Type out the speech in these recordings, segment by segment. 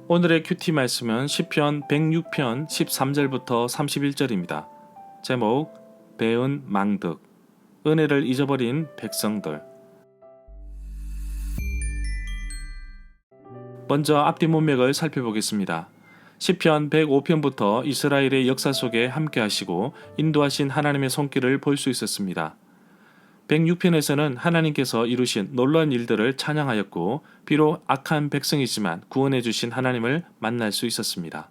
오늘의 큐티 말씀은 시편 106편 13절부터 31절입니다. 제목 배은 망득, 은혜를 잊어버린 백성들. 먼저 앞뒤 문맥을 살펴보겠습니다. 시편 105편부터 이스라엘의 역사 속에 함께 하시고 인도하신 하나님의 손길을 볼 수 있었습니다. 106편에서는 하나님께서 이루신 놀라운 일들을 찬양하였고 비록 악한 백성이지만 구원해 주신 하나님을 만날 수 있었습니다.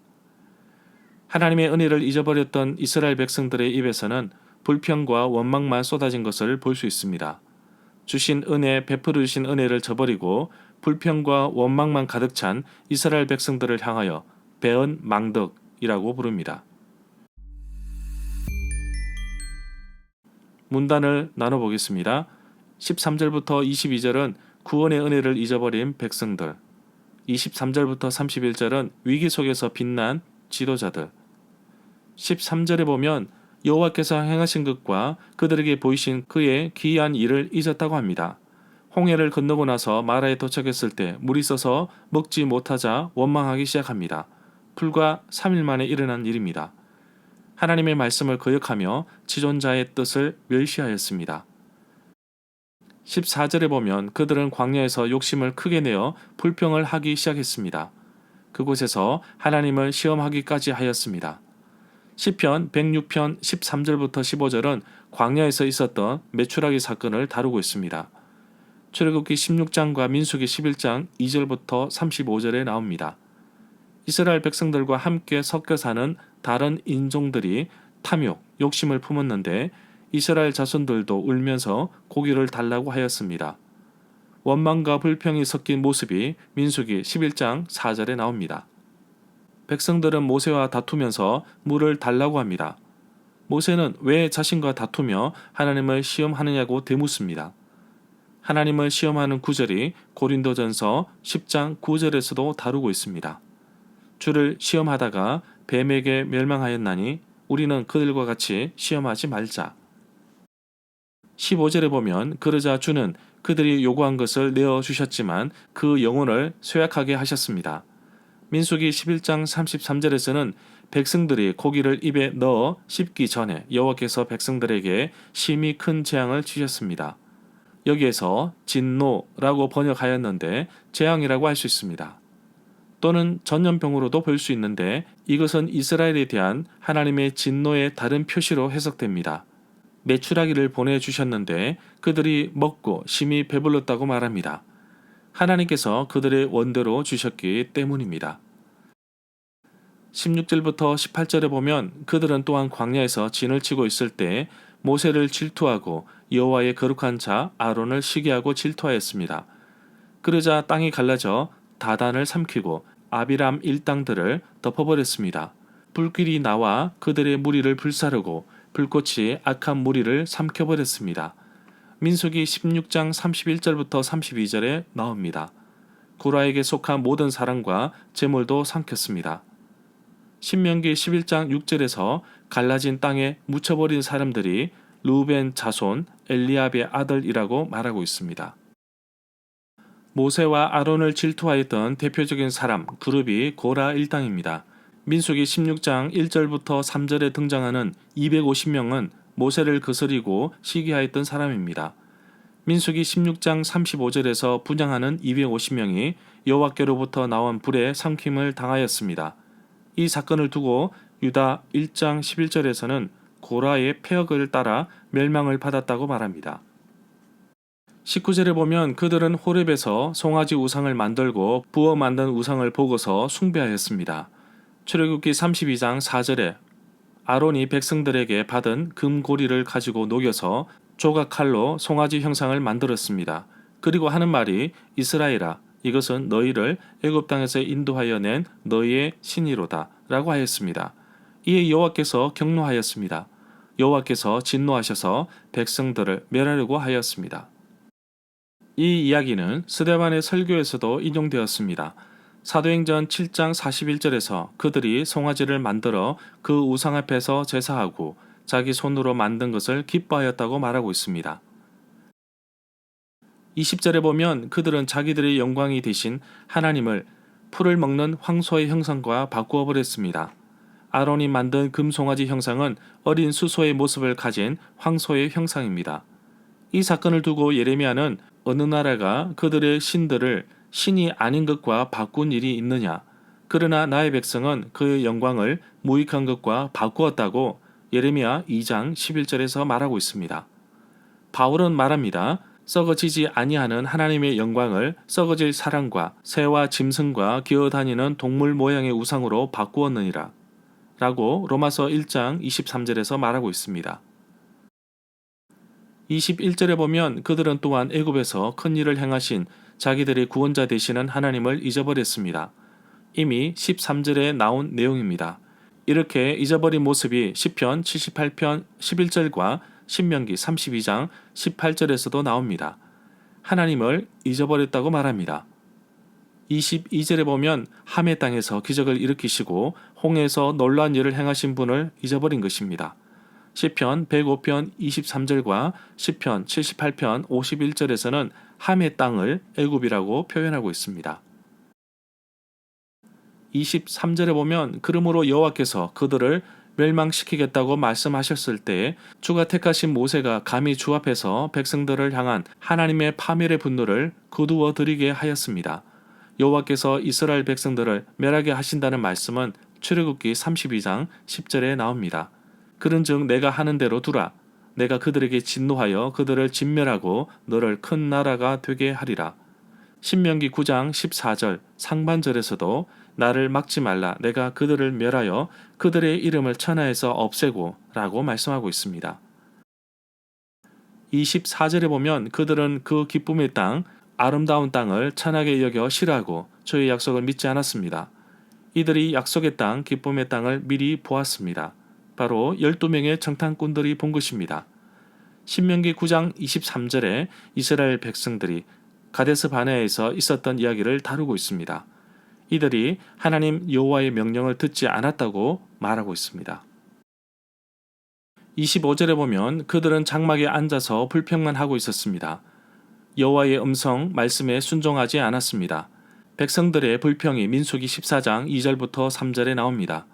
하나님의 은혜를 잊어버렸던 이스라엘 백성들의 입에서는 불평과 원망만 쏟아진 것을 볼 수 있습니다. 주신 은혜, 베풀어 주신 은혜를 저버리고 불평과 원망만 가득 찬 이스라엘 백성들을 향하여 배은 망덕이라고 부릅니다. 문단을 나눠보겠습니다. 13절부터 22절은 구원의 은혜를 잊어버린 백성들, 23절부터 31절은 위기 속에서 빛난 지도자들, 13절에 보면 여호와께서 행하신 것과 그들에게 보이신 그의 기이한 일을 잊었다고 합니다. 홍해를 건너고 나서 마라에 도착했을 때 물이 써서 먹지 못하자 원망하기 시작합니다. 불과 3일 만에 일어난 일입니다. 하나님의 말씀을 거역하며 지존자의 뜻을 멸시하였습니다. 14절에 보면 그들은 광야에서 욕심을 크게 내어 불평을 하기 시작했습니다. 그곳에서 하나님을 시험하기까지 하였습니다. 시편 106편 13절부터 15절은 광야에서 있었던 메추라기 사건을 다루고 있습니다. 출애굽기 16장과 민수기 11장 2절부터 35절에 나옵니다. 이스라엘 백성들과 함께 섞여 사는 다른 인종들이 탐욕, 욕심을 품었는데 이스라엘 자손들도 울면서 고기를 달라고 하였습니다. 원망과 불평이 섞인 모습이 민수기 11장 4절에 나옵니다. 백성들은 모세와 다투면서 물을 달라고 합니다. 모세는 왜 자신과 다투며 하나님을 시험하느냐고 되묻습니다. 하나님을 시험하는 구절이 고린도전서 10장 9절에서도 다루고 있습니다. 주를 시험하다가 뱀에게 멸망하였나니 우리는 그들과 같이 시험하지 말자. 15절에 보면 그러자 주는 그들이 요구한 것을 내어주셨지만 그 영혼을 쇠약하게 하셨습니다. 민수기 11장 33절에서는 백성들이 고기를 입에 넣어 씹기 전에 여호와께서 백성들에게 심히 큰 재앙을 주셨습니다. 여기에서 진노라고 번역하였는데 재앙이라고 할 수 있습니다. 또는 전염병으로도 볼 수 있는데 이것은 이스라엘에 대한 하나님의 진노의 다른 표시로 해석됩니다. 메추라기를 보내주셨는데 그들이 먹고 심히 배불렀다고 말합니다. 하나님께서 그들의 원대로 주셨기 때문입니다. 16절부터 18절에 보면 그들은 또한 광야에서 진을 치고 있을 때 모세를 질투하고 여호와의 거룩한 자 아론을 시기하고 질투하였습니다. 그러자 땅이 갈라져 다단을 삼키고 아비람 일당들을 덮어버렸습니다. 불길이 나와 그들의 무리를 불사르고 불꽃이 악한 무리를 삼켜버렸습니다. 민수기 16장 31절부터 32절에 나옵니다. 고라에게 속한 모든 사람과 재물도 삼켰습니다. 신명기 11장 6절에서 갈라진 땅에 묻혀버린 사람들이 르우벤 자손 엘리압의 아들이라고 말하고 있습니다. 모세와 아론을 질투하였던 대표적인 사람 그룹이 고라 일당입니다. 민수기 16장 1절부터 3절에 등장하는 250명은 모세를 거스리고 시기하였던 사람입니다. 민수기 16장 35절에서 분향하는 250명이 여호와께로부터 나온 불에 삼킴을 당하였습니다. 이 사건을 두고 유다 1장 11절에서는 고라의 폐역을 따라 멸망을 받았다고 말합니다. 19절에 보면 그들은 호렙에서 송아지 우상을 만들고 부어 만든 우상을 보고서 숭배하였습니다. 출애굽기 32장 4절에 아론이 백성들에게 받은 금고리를 가지고 녹여서 조각칼로 송아지 형상을 만들었습니다. 그리고 하는 말이 이스라엘아 이것은 너희를 애굽 땅에서 인도하여 낸 너희의 신이로다 라고 하였습니다. 이에 여호와께서 경노하였습니다. 여호와께서 진노하셔서 백성들을 멸하려고 하였습니다. 이 이야기는 스데반의 설교에서도 인용되었습니다. 사도행전 7장 41절에서 그들이 송아지를 만들어 그 우상 앞에서 제사하고 자기 손으로 만든 것을 기뻐하였다고 말하고 있습니다. 20절에 보면 그들은 자기들의 영광이 되신 하나님을 풀을 먹는 황소의 형상과 바꾸어 버렸습니다. 아론이 만든 금송아지 형상은 어린 수소의 모습을 가진 황소의 형상입니다. 이 사건을 두고 예레미야는 어느 나라가 그들의 신들을 신이 아닌 것과 바꾼 일이 있느냐? 그러나 나의 백성은 그의 영광을 무익한 것과 바꾸었다고 예레미야 2장 11절에서 말하고 있습니다. 바울은 말합니다. 썩어지지 아니하는 하나님의 영광을 썩어질 사람과 새와 짐승과 기어다니는 동물 모양의 우상으로 바꾸었느니라. 라고 로마서 1장 23절에서 말하고 있습니다. 21절에 보면 그들은 또한 애굽에서 큰 일을 행하신 자기들의 구원자 되시는 하나님을 잊어버렸습니다. 이미 13절에 나온 내용입니다. 이렇게 잊어버린 모습이 시편 78편 11절과 신명기 32장 18절에서도 나옵니다. 하나님을 잊어버렸다고 말합니다. 22절에 보면 함의 땅에서 기적을 일으키시고 홍해에서 놀라운 일을 행하신 분을 잊어버린 것입니다. 시편 105편 23절과 시편 78편 51절에서는 함의 땅을 애굽이라고 표현하고 있습니다. 23절에 보면 그러므로 여호와께서 그들을 멸망시키겠다고 말씀하셨을 때 주가 택하신 모세가 감히 주 앞에서 백성들을 향한 하나님의 파멸의 분노를 거두어 드리게 하였습니다. 여호와께서 이스라엘 백성들을 멸하게 하신다는 말씀은 출애굽기 32장 10절에 나옵니다. 그런즉 내가 하는 대로 두라. 내가 그들에게 진노하여 그들을 진멸하고 너를 큰 나라가 되게 하리라. 신명기 9장 14절 상반절에서도 나를 막지 말라. 내가 그들을 멸하여 그들의 이름을 천하에서 없애고 라고 말씀하고 있습니다. 24절에 보면 그들은 그 기쁨의 땅, 아름다운 땅을 천하게 여겨 싫어하고 주의 약속을 믿지 않았습니다. 이들이 약속의 땅, 기쁨의 땅을 미리 보았습니다. 바로 12명의 정탐꾼들이 본 것입니다. 신명기 9장 23절에 이스라엘 백성들이 가데스 바네아에서 있었던 이야기를 다루고 있습니다. 이들이 하나님 여호와의 명령을 듣지 않았다고 말하고 있습니다. 25절에 보면 그들은 장막에 앉아서 불평만 하고 있었습니다. 여호와의 음성 말씀에 순종하지 않았습니다. 백성들의 불평이 민수기 14장 2절부터 3절에 나옵니다.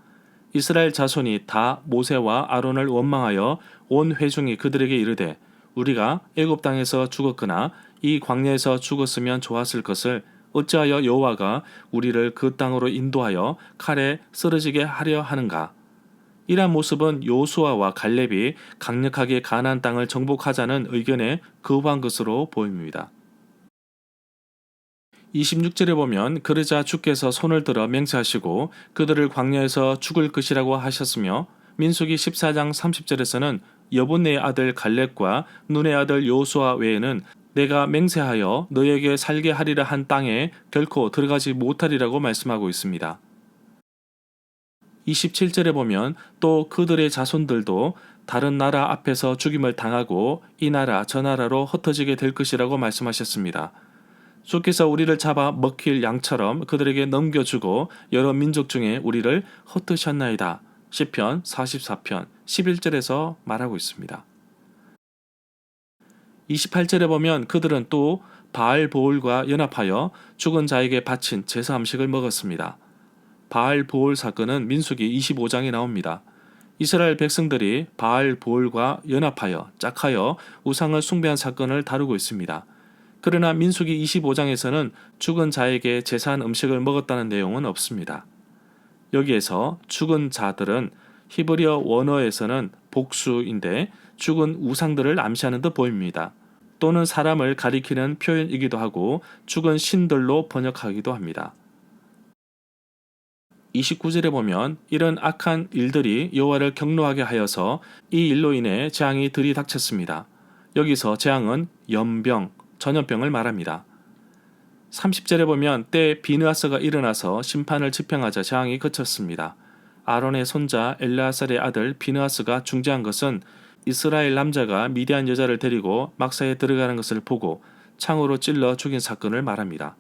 이스라엘 자손이 다 모세와 아론을 원망하여 온 회중이 그들에게 이르되 우리가 애굽 땅에서 죽었거나 이 광야에서 죽었으면 좋았을 것을 어찌하여 여호와가 우리를 그 땅으로 인도하여 칼에 쓰러지게 하려 하는가? 이러한 모습은 여호수아와 갈렙이 강력하게 가나안 땅을 정복하자는 의견에 거부한 것으로 보입니다. 26절에 보면 그러자 주께서 손을 들어 맹세하시고 그들을 광야에서 죽을 것이라고 하셨으며 민수기 14장 30절에서는 여분네의 아들 갈렙과 눈의 아들 여호수아 외에는 내가 맹세하여 너에게 살게 하리라 한 땅에 결코 들어가지 못하리라고 말씀하고 있습니다. 27절에 보면 또 그들의 자손들도 다른 나라 앞에서 죽임을 당하고 이 나라 저 나라로 흩어지게 될 것이라고 말씀하셨습니다. 주께서 우리를 잡아 먹힐 양처럼 그들에게 넘겨주고 여러 민족 중에 우리를 흩으셨나이다. 시편 44편 11절에서 말하고 있습니다. 28절에 보면 그들은 또 바알보올과 연합하여 죽은 자에게 바친 제사 음식을 먹었습니다. 바알보올 사건은 민수기 25장에 나옵니다. 이스라엘 백성들이 바알보올과 연합하여 짝하여 우상을 숭배한 사건을 다루고 있습니다. 그러나 민수기 25장에서는 죽은 자에게 제사한 음식을 먹었다는 내용은 없습니다. 여기에서 죽은 자들은 히브리어 원어에서는 복수인데 죽은 우상들을 암시하는 듯 보입니다. 또는 사람을 가리키는 표현이기도 하고 죽은 신들로 번역하기도 합니다. 29절에 보면 이런 악한 일들이 여호와를 경노하게 하여서 이 일로 인해 재앙이 들이닥쳤습니다. 여기서 재앙은 연병, 전염병을 말합니다. 30절에 보면 때 비느하스가 일어나서 심판을 집행하자 재앙이 그쳤습니다. 아론의 손자 엘르아살의 아들 비느하스가 중재한 것은 이스라엘 남자가 미디안 여자를 데리고 막사에 들어가는 것을 보고 창으로 찔러 죽인 사건을 말합니다.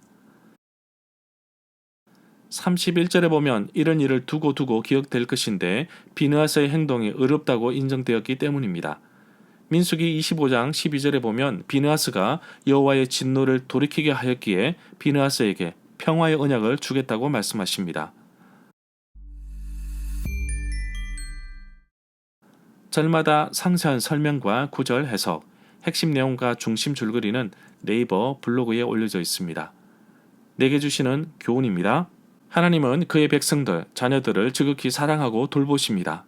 31절에 보면 이런 일을 두고 기억될 것인데 비느하스의 행동이 의롭다고 인정되었기 때문입니다. 민수기 25장 12절에 보면 비느하스가 여호와의 진노를 돌이키게 하였기에 비느하스에게 평화의 언약을 주겠다고 말씀하십니다. 절마다 상세한 설명과 구절 해석, 핵심 내용과 중심 줄거리는 네이버 블로그에 올려져 있습니다. 내게 주시는 교훈입니다. 하나님은 그의 백성들, 자녀들을 지극히 사랑하고 돌보십니다.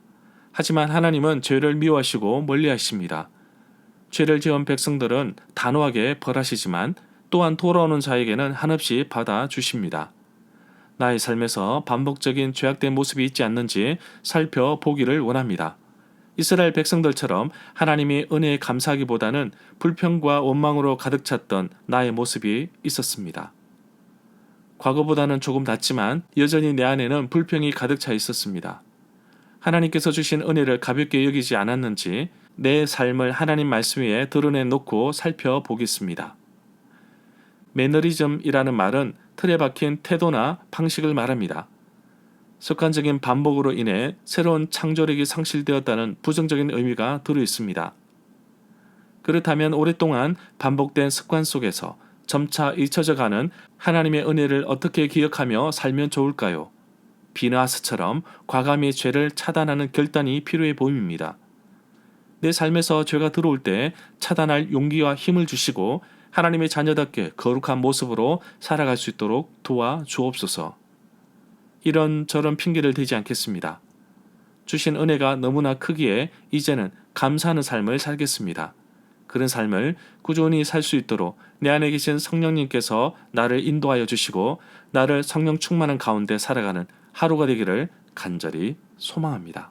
하지만 하나님은 죄를 미워하시고 멀리하십니다. 죄를 지은 백성들은 단호하게 벌하시지만 또한 돌아오는 자에게는 한없이 받아주십니다. 나의 삶에서 반복적인 죄악된 모습이 있지 않는지 살펴보기를 원합니다. 이스라엘 백성들처럼 하나님이 은혜에 감사하기보다는 불평과 원망으로 가득 찼던 나의 모습이 있었습니다. 과거보다는 조금 낫지만 여전히 내 안에는 불평이 가득 차 있었습니다. 하나님께서 주신 은혜를 가볍게 여기지 않았는지 내 삶을 하나님 말씀 위에 드러내놓고 살펴보겠습니다. 매너리즘이라는 말은 틀에 박힌 태도나 방식을 말합니다. 습관적인 반복으로 인해 새로운 창조력이 상실되었다는 부정적인 의미가 들어 있습니다. 그렇다면 오랫동안 반복된 습관 속에서 점차 잊혀져가는 하나님의 은혜를 어떻게 기억하며 살면 좋을까요? 비느하스처럼 과감히 죄를 차단하는 결단이 필요해 보입니다. 내 삶에서 죄가 들어올 때 차단할 용기와 힘을 주시고 하나님의 자녀답게 거룩한 모습으로 살아갈 수 있도록 도와주옵소서. 이런저런 핑계를 대지 않겠습니다. 주신 은혜가 너무나 크기에 이제는 감사하는 삶을 살겠습니다. 그런 삶을 꾸준히 살 수 있도록 내 안에 계신 성령님께서 나를 인도하여 주시고 나를 성령 충만한 가운데 살아가는 하루가 되기를 간절히 소망합니다.